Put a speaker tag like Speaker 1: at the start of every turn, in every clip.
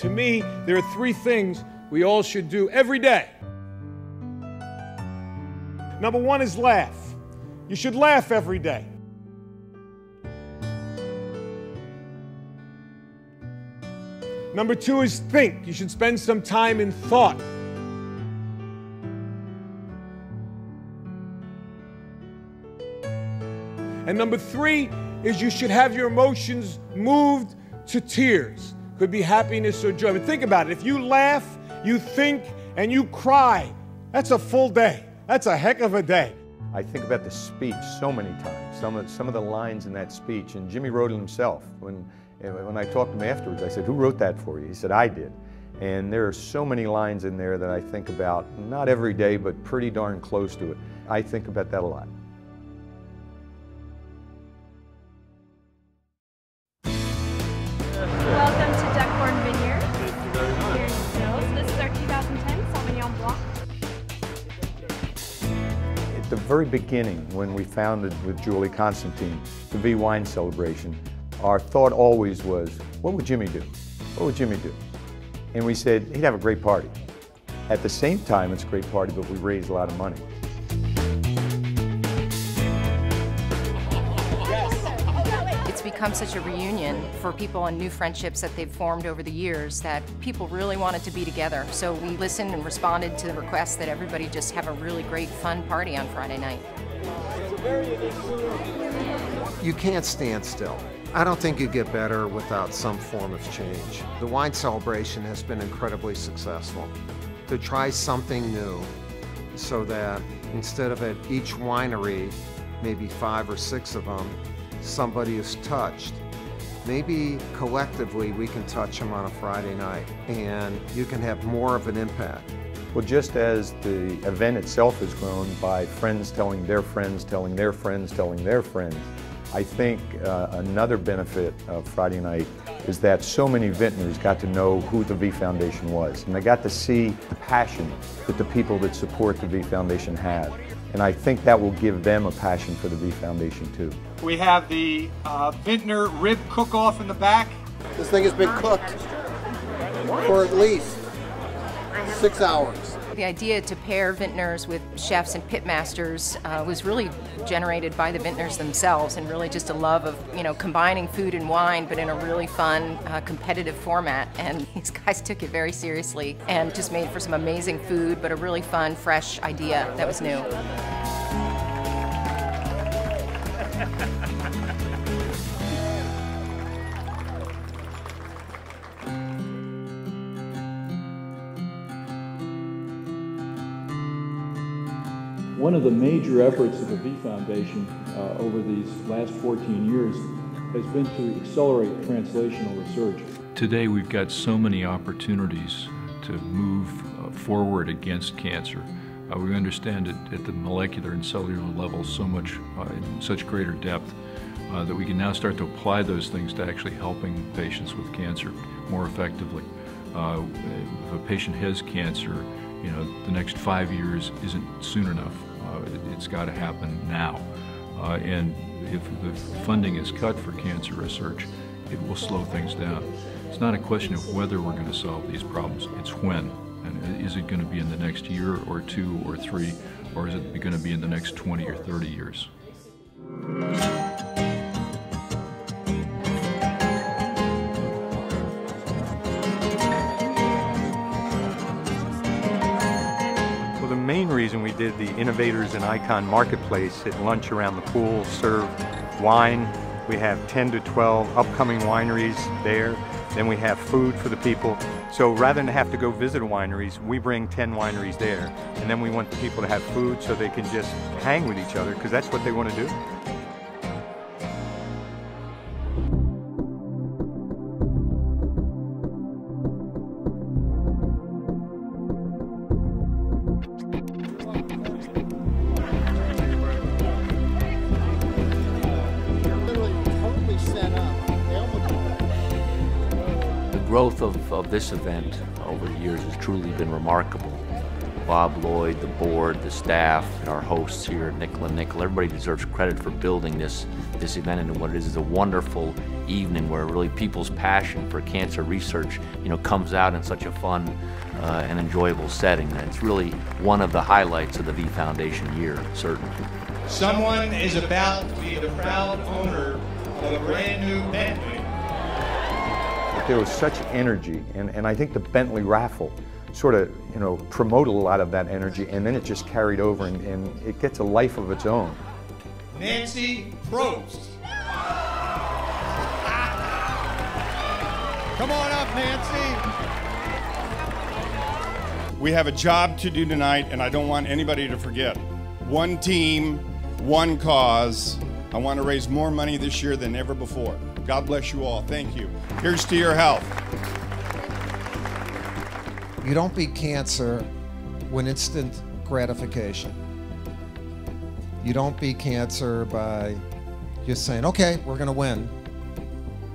Speaker 1: To me, there are three things we all should do every day. Number one is laugh. You should laugh every day. Number two is think. You should spend some time in thought. And number three is you should have your emotions moved to tears. Could be happiness or joy. But think about it. If you laugh, you think, and you cry, that's a full day. That's a heck of a day.
Speaker 2: I think about the speech so many times, some of the lines in that speech, and Jimmy wrote it himself. When I talked to him afterwards, I said, "Who wrote that for you?" He said, "I did." And there are so many lines in there that I think about, not every day, but pretty darn close to it. I think about that a lot.
Speaker 3: Welcome to Duckhorn Vineyard. Here in Hills. This is our 2010 Sauvignon Blanc.
Speaker 2: At the very beginning, when we founded with Julie Constantine the V Wine Celebration, our thought always was, what would Jimmy do? What would Jimmy do? And we said, he'd have a great party. At the same time, it's a great party, but we raised a lot of money.
Speaker 4: It's become such a reunion for people and new friendships that they've formed over the years that people really wanted to be together. So we listened and responded to the request that everybody just have a really great, fun party on Friday night.
Speaker 5: You can't stand still. I don't think you get better without some form of change. The wine celebration has been incredibly successful. To try something new so that instead of at each winery, maybe 5 or 6 of them, somebody is touched. Maybe collectively we can touch them on a Friday night and you can have more of an impact.
Speaker 2: Well, just as the event itself has grown by friends telling their friends, telling their friends, telling their friends, I think another benefit of Friday night is that so many vintners got to know who the V Foundation was, and they got to see the passion that the people that support the V Foundation have. And I think that will give them a passion for the V Foundation too.
Speaker 6: We have the Vintner Rib Cook-Off in the back.
Speaker 7: This thing has been cooked for at least 6 hours.
Speaker 4: The idea to pair vintners with chefs and pitmasters was really generated by the vintners themselves, and really just a love of, combining food and wine, but in a really fun, competitive format. And these guys took it very seriously and just made for some amazing food, but a really fun, fresh idea that was new.
Speaker 8: One of the major efforts of the V Foundation over these last 14 years has been to accelerate translational research.
Speaker 9: Today we've got so many opportunities to move forward against cancer. We understand it at the molecular and cellular level so much, in such greater depth, that we can now start to apply those things to actually helping patients with cancer more effectively. If a patient has cancer, the next 5 years isn't soon enough. It's got to happen now. And if the funding is cut for cancer research, it will slow things down. It's not a question of whether we're going to solve these problems, it's when. And is it going to be in the next year or 2 or 3, or is it going to be in the next 20 or 30 years?
Speaker 2: The main reason we did the Innovators and Icon Marketplace at lunch around the pool, served wine. We have 10 to 12 upcoming wineries there. Then we have food for the people. So rather than have to go visit wineries, we bring 10 wineries there. And then we want the people to have food so they can just hang with each other, because that's what they want to do.
Speaker 10: The growth of this event over the years has truly been remarkable. Bob Lloyd, the board, the staff, and our hosts here at Nickel & Nickel. Everybody deserves credit for building this event into what it is a wonderful evening where really people's passion for cancer research, comes out in such a fun and enjoyable setting. And it's really one of the highlights of the V Foundation year, certainly.
Speaker 6: Someone is about to be the proud owner of a brand new Bentley.
Speaker 2: There was such energy, and I think the Bentley raffle sort of, promoted a lot of that energy, and then it just carried over, and it gets a life of its own.
Speaker 6: Nancy Probst. Come on up, Nancy.
Speaker 11: We have a job to do tonight, and I don't want anybody to forget. One team, one cause. I want to raise more money this year than ever before. God bless you all. Thank you. Here's to your health.
Speaker 5: You don't beat cancer with instant gratification. You don't beat cancer by just saying, okay, we're going to win.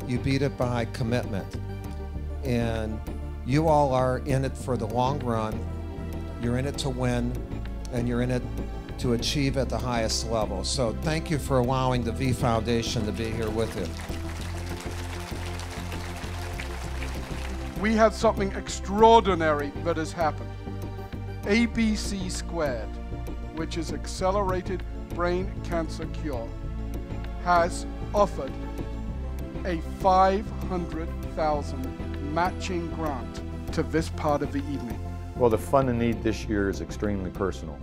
Speaker 5: You beat it by commitment. And you all are in it for the long run. You're in it to win, and you're in it to achieve at the highest level. So thank you for allowing the V Foundation to be here with you.
Speaker 12: We have something extraordinary that has happened. ABC Squared, which is Accelerated Brain Cancer Cure, has offered a $500,000 matching grant to this part of the evening.
Speaker 2: Well, the fund and need this year is extremely personal.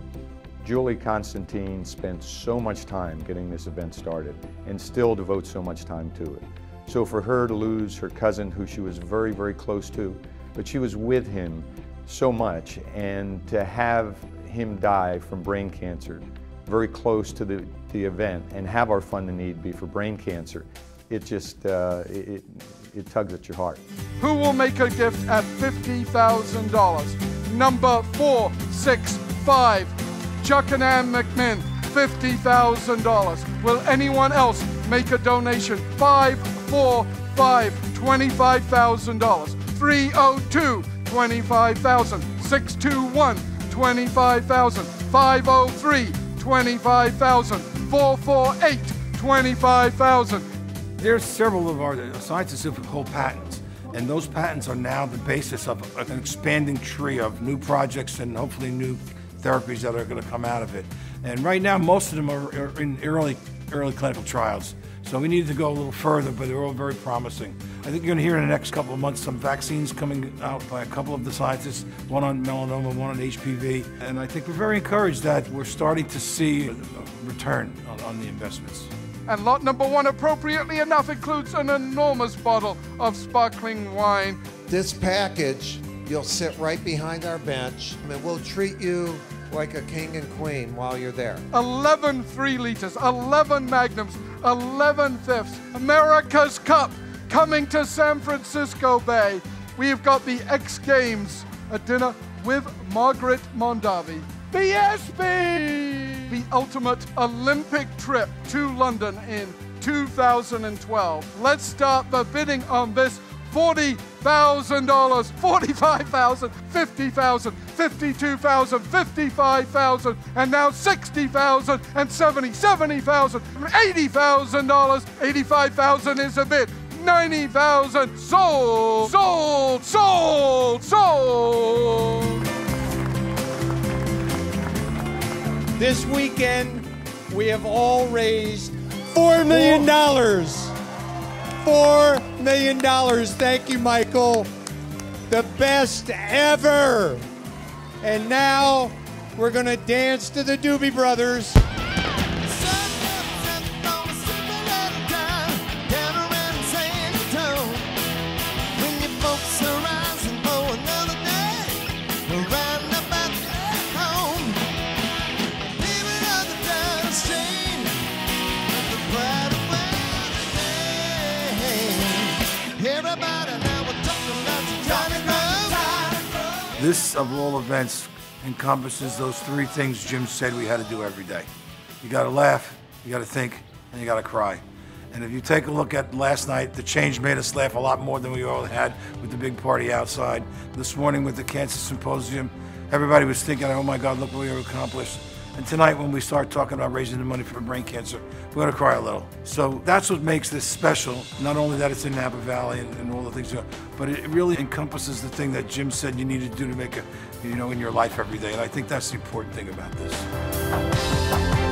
Speaker 2: Julie Constantine spent so much time getting this event started and still devotes so much time to it. So for her to lose her cousin, who she was very, very close to, but she was with him so much, and to have him die from brain cancer very close to the event and have our fund and need be for brain cancer, it just, it tugs at your heart.
Speaker 12: Who will make a gift at $50,000? Number 465, Chuck and Ann McMinn, $50,000. Will anyone else make a donation? 545, $25,000. 302, $25,000. 621, $25,000. 503, $25,000. 448, $25,000.
Speaker 13: There's several of our scientists who hold patents, and those patents are now the basis of an expanding tree of new projects and hopefully new therapies that are going to come out of it. And right now, most of them are in early clinical trials. So we need to go a little further, but they're all very promising. I think you're going to hear in the next couple of months some vaccines coming out by a couple of the scientists, one on melanoma, one on HPV. And I think we're very encouraged that we're starting to see a return on the investments.
Speaker 12: And lot number 1, appropriately enough, includes an enormous bottle of sparkling wine.
Speaker 5: This package, you'll sit right behind our bench, and we'll treat you like a king and queen while you're there. 11 3 liters, 11 magnums, 11 fifths. America's Cup coming to San Francisco Bay. We've got the X Games, a dinner with Margaret Mondavi. BSB! The ultimate Olympic trip to London in 2012. Let's start the bidding on this. $40,000, $45,000, $50,000, $52,000, $55,000, and now $60,000 and $70,000, $80,000. $85,000 is a bid. $90,000 sold, sold, sold, sold.
Speaker 6: This weekend, we have all raised $4 million. $4 million. Thank you, Michael. The best ever. And now we're going to dance to the Doobie Brothers.
Speaker 13: This, of all events, encompasses those 3 things Jim said we had to do every day. You got to laugh, you got to think, and you got to cry. And if you take a look at last night, the change made us laugh a lot more than we all had with the big party outside. This morning with the Cancer Symposium, everybody was thinking, oh my God, look what we've accomplished. And tonight when we start talking about raising the money for brain cancer, we're going to cry a little. So that's what makes this special. Not only that it's in Napa Valley and all the things, but it really encompasses the thing that Jim said you need to do to make in your life every day. And I think that's the important thing about this.